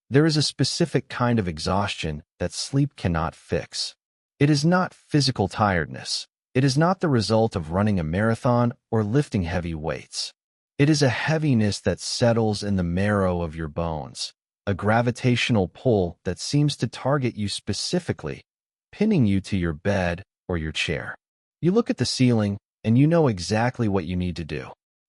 There is a specific kind of exhaustion that sleep cannot fix. It is not physical tiredness. It is not the result of running a marathon or lifting heavy weights. It is a heaviness that settles in the marrow of your bones, a gravitational pull that seems to target you specifically, pinning you to your bed or your chair. You look at the ceiling, and you know exactly what you need to do.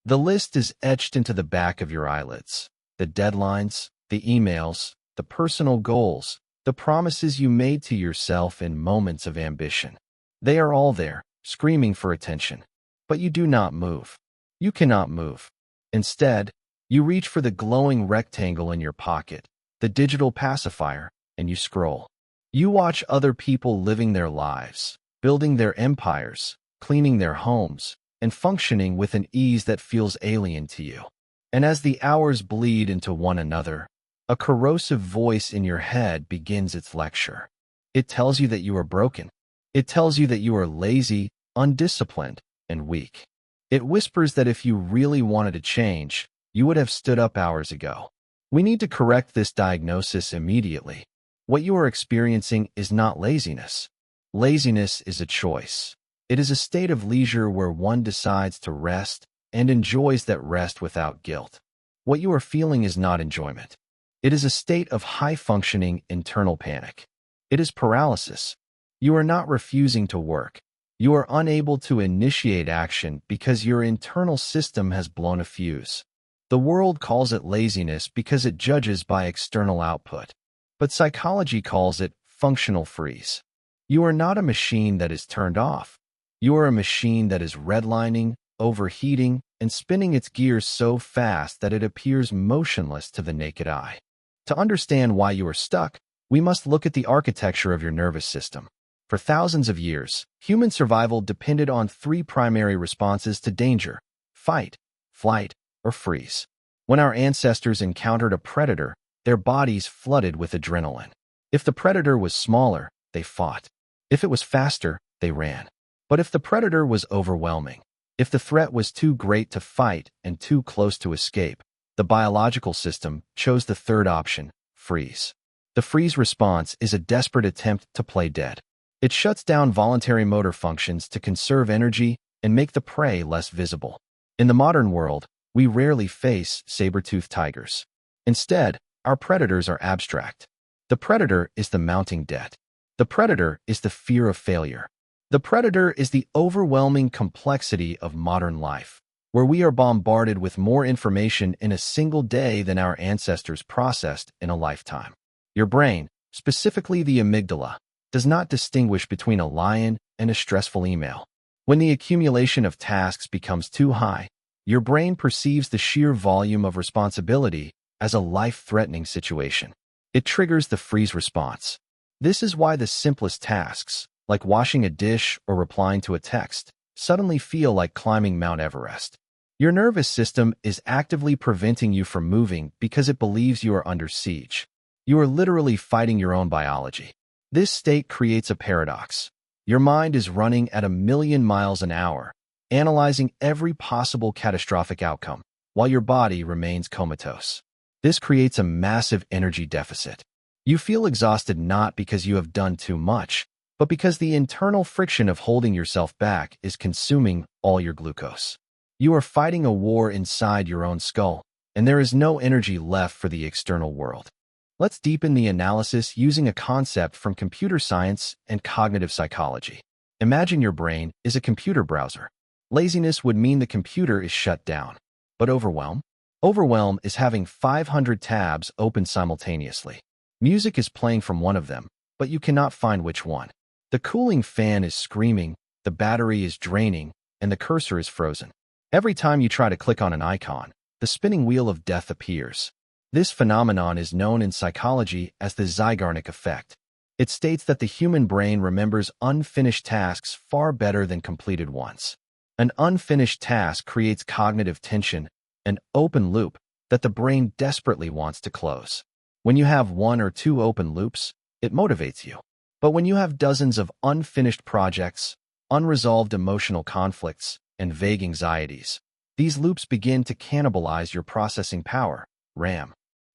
The list is etched into the back of your eyelids. The deadlines, the emails, the personal goals, the promises you made to yourself in moments of ambition. They are all there, screaming for attention. But you do not move. You cannot move. Instead, you reach for the glowing rectangle in your pocket, the digital pacifier, and you scroll. You watch other people living their lives, building their empires, cleaning their homes, and functioning with an ease that feels alien to you. And as the hours bleed into one another, a corrosive voice in your head begins its lecture. It tells you that you are broken. It tells you that you are lazy, undisciplined, and weak. It whispers that if you really wanted to change, you would have stood up hours ago. We need to correct this diagnosis immediately. What you are experiencing is not laziness. Laziness is a choice. It is a state of leisure where one decides to rest and enjoys that rest without guilt. What you are feeling is not enjoyment. It is a state of high-functioning internal panic. It is paralysis. You are not refusing to work. You are unable to initiate action because your internal system has blown a fuse. The world calls it laziness because it judges by external output. But psychology calls it functional freeze. You are not a machine that is turned off. You are a machine that is redlining, overheating, and spinning its gears so fast that it appears motionless to the naked eye. To understand why you are stuck, we must look at the architecture of your nervous system. For thousands of years, human survival depended on three primary responses to danger: fight, flight, or freeze. When our ancestors encountered a predator, their bodies flooded with adrenaline. If the predator was smaller, they fought. If it was faster, they ran. But if the predator was overwhelming, if the threat was too great to fight and too close to escape, the biological system chose the third option: freeze. The freeze response is a desperate attempt to play dead. It shuts down voluntary motor functions to conserve energy and make the prey less visible. In the modern world, we rarely face saber-toothed tigers. Instead, our predators are abstract. The predator is the mounting debt. The predator is the fear of failure. The predator is the overwhelming complexity of modern life, where we are bombarded with more information in a single day than our ancestors processed in a lifetime. Your brain, specifically the amygdala, does not distinguish between a lion and a stressful email. When the accumulation of tasks becomes too high, your brain perceives the sheer volume of responsibility as a life-threatening situation. It triggers the freeze response. This is why the simplest tasks, like washing a dish or replying to a text, suddenly feel like climbing Mount Everest. Your nervous system is actively preventing you from moving because it believes you are under siege. You are literally fighting your own biology. This state creates a paradox. Your mind is running at 1,000,000 miles an hour, analyzing every possible catastrophic outcome, while your body remains comatose. This creates a massive energy deficit. You feel exhausted not because you have done too much, but because the internal friction of holding yourself back is consuming all your glucose. You are fighting a war inside your own skull, and there is no energy left for the external world. Let's deepen the analysis using a concept from computer science and cognitive psychology. Imagine your brain is a computer browser. Laziness would mean the computer is shut down. But overwhelm? Overwhelm is having 500 tabs open simultaneously. Music is playing from one of them, but you cannot find which one. The cooling fan is screaming, the battery is draining, and the cursor is frozen. Every time you try to click on an icon, the spinning wheel of death appears. This phenomenon is known in psychology as the Zeigarnik effect. It states that the human brain remembers unfinished tasks far better than completed ones. An unfinished task creates cognitive tension, an open loop that the brain desperately wants to close. When you have one or two open loops, it motivates you. But when you have dozens of unfinished projects, unresolved emotional conflicts, and vague anxieties, these loops begin to cannibalize your processing power, RAM.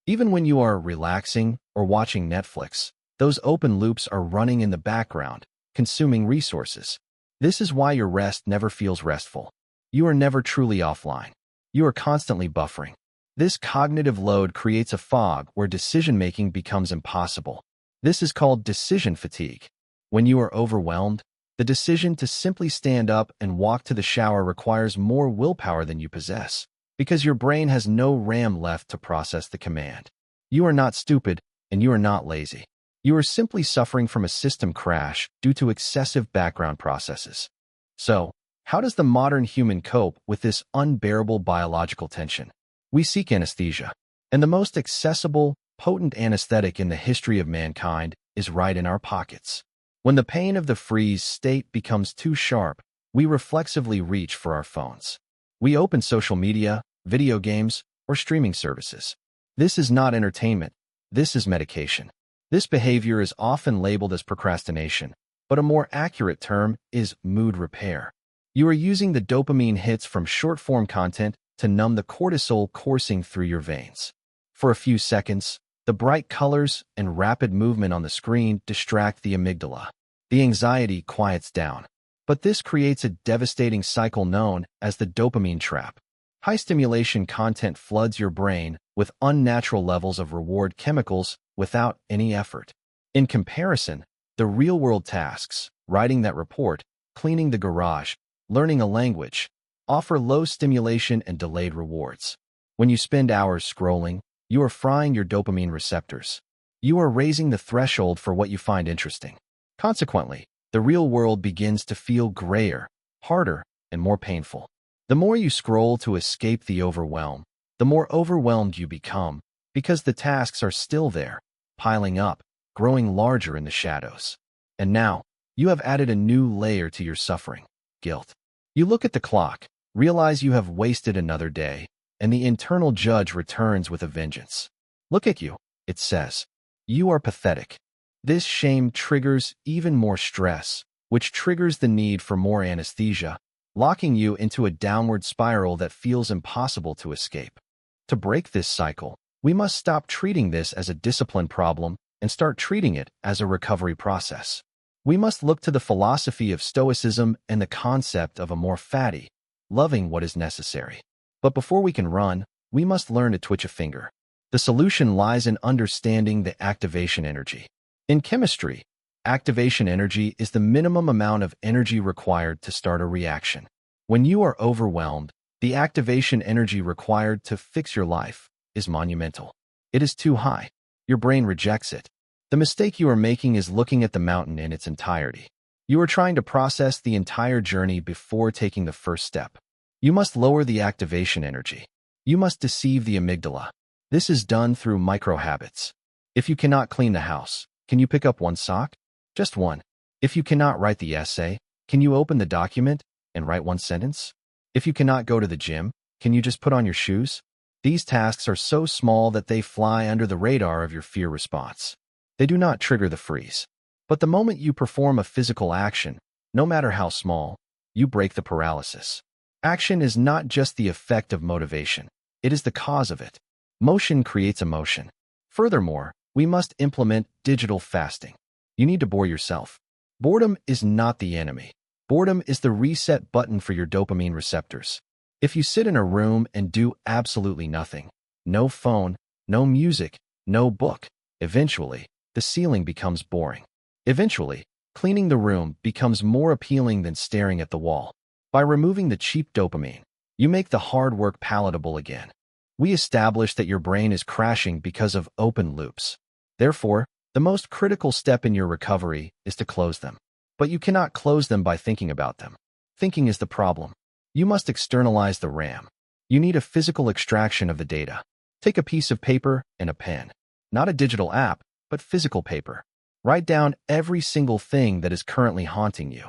Even when you are relaxing or watching Netflix, those open loops are running in the background, consuming resources. This is why your rest never feels restful. You are never truly offline. You are constantly buffering. This cognitive load creates a fog where decision-making becomes impossible. This is called decision fatigue. When you are overwhelmed, the decision to simply stand up and walk to the shower requires more willpower than you possess, because your brain has no RAM left to process the command. You are not stupid, and you are not lazy. You are simply suffering from a system crash due to excessive background processes. So, how does the modern human cope with this unbearable biological tension? We seek anesthesia, and the most accessible, potent anesthetic in the history of mankind is right in our pockets. When the pain of the freeze state becomes too sharp, we reflexively reach for our phones. We open social media, video games, or streaming services. This is not entertainment. This is medication. This behavior is often labeled as procrastination, but a more accurate term is mood repair. You are using the dopamine hits from short-form content to numb the cortisol coursing through your veins. For a few seconds, the bright colors and rapid movement on the screen distract the amygdala. The anxiety quiets down. But this creates a devastating cycle known as the dopamine trap. High-stimulation content floods your brain with unnatural levels of reward chemicals without any effort. In comparison, the real-world tasks, writing that report, cleaning the garage, learning a language, offer low stimulation and delayed rewards. When you spend hours scrolling, you are frying your dopamine receptors. You are raising the threshold for what you find interesting. Consequently, the real world begins to feel grayer, harder, and more painful. The more you scroll to escape the overwhelm, the more overwhelmed you become, because the tasks are still there, piling up, growing larger in the shadows. And now, you have added a new layer to your suffering: guilt. You look at the clock, realize you have wasted another day, and the internal judge returns with a vengeance. Look at you, it says. You are pathetic. This shame triggers even more stress, which triggers the need for more anesthesia, locking you into a downward spiral that feels impossible to escape. To break this cycle, we must stop treating this as a discipline problem and start treating it as a recovery process. We must look to the philosophy of Stoicism and the concept of a more fatty, loving what is necessary. But before we can run, we must learn to twitch a finger. The solution lies in understanding the activation energy. In chemistry, activation energy is the minimum amount of energy required to start a reaction. When you are overwhelmed, the activation energy required to fix your life is monumental. It is too high. Your brain rejects it. The mistake you are making is looking at the mountain in its entirety. You are trying to process the entire journey before taking the first step. You must lower the activation energy. You must deceive the amygdala. This is done through micro-habits. If you cannot clean the house, can you pick up one sock? Just one. If you cannot write the essay, can you open the document and write one sentence? If you cannot go to the gym, can you just put on your shoes? These tasks are so small that they fly under the radar of your fear response. They do not trigger the freeze. But the moment you perform a physical action, no matter how small, you break the paralysis. Action is not just the effect of motivation. It is the cause of it. Motion creates emotion. Furthermore, we must implement digital fasting. You need to bore yourself. Boredom is not the enemy. Boredom is the reset button for your dopamine receptors. If you sit in a room and do absolutely nothing, no phone, no music, no book, eventually, the ceiling becomes boring. Eventually, cleaning the room becomes more appealing than staring at the wall. By removing the cheap dopamine, you make the hard work palatable again. We establish that your brain is crashing because of open loops. Therefore, the most critical step in your recovery is to close them. But you cannot close them by thinking about them. Thinking is the problem. You must externalize the RAM. You need a physical extraction of the data. Take a piece of paper and a pen. Not a digital app, but physical paper. Write down every single thing that is currently haunting you.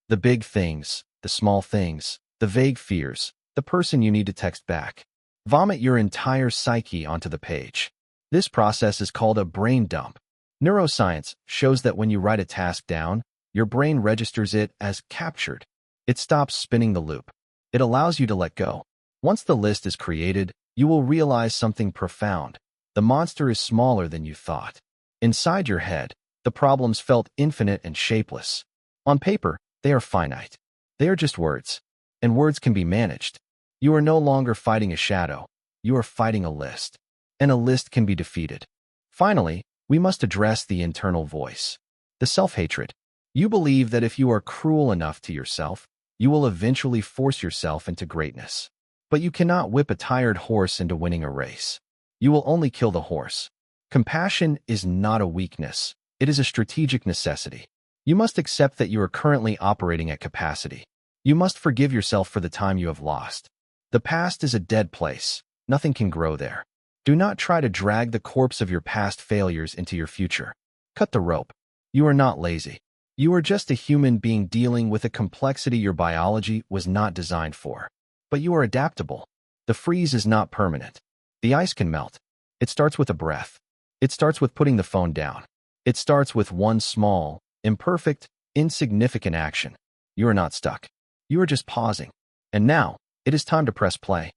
The big things, the small things, the vague fears, the person you need to text back. Vomit your entire psyche onto the page. This process is called a brain dump. Neuroscience shows that when you write a task down, your brain registers it as captured. It stops spinning the loop. It allows you to let go. Once the list is created, you will realize something profound. The monster is smaller than you thought. Inside your head, the problems felt infinite and shapeless. On paper, they are finite. They are just words, and words can be managed. You are no longer fighting a shadow. You are fighting a list, and a list can be defeated. Finally, we must address the internal voice, the self-hatred. You believe that if you are cruel enough to yourself, you will eventually force yourself into greatness. But you cannot whip a tired horse into winning a race. You will only kill the horse. Compassion is not a weakness. It is a strategic necessity. You must accept that you are currently operating at capacity. You must forgive yourself for the time you have lost. The past is a dead place. Nothing can grow there. Do not try to drag the corpse of your past failures into your future. Cut the rope. You are not lazy. You are just a human being dealing with a complexity your biology was not designed for. But you are adaptable. The freeze is not permanent. The ice can melt. It starts with a breath. It starts with putting the phone down. It starts with one small, imperfect, insignificant action. You are not stuck. You are just pausing. And now, it is time to press play.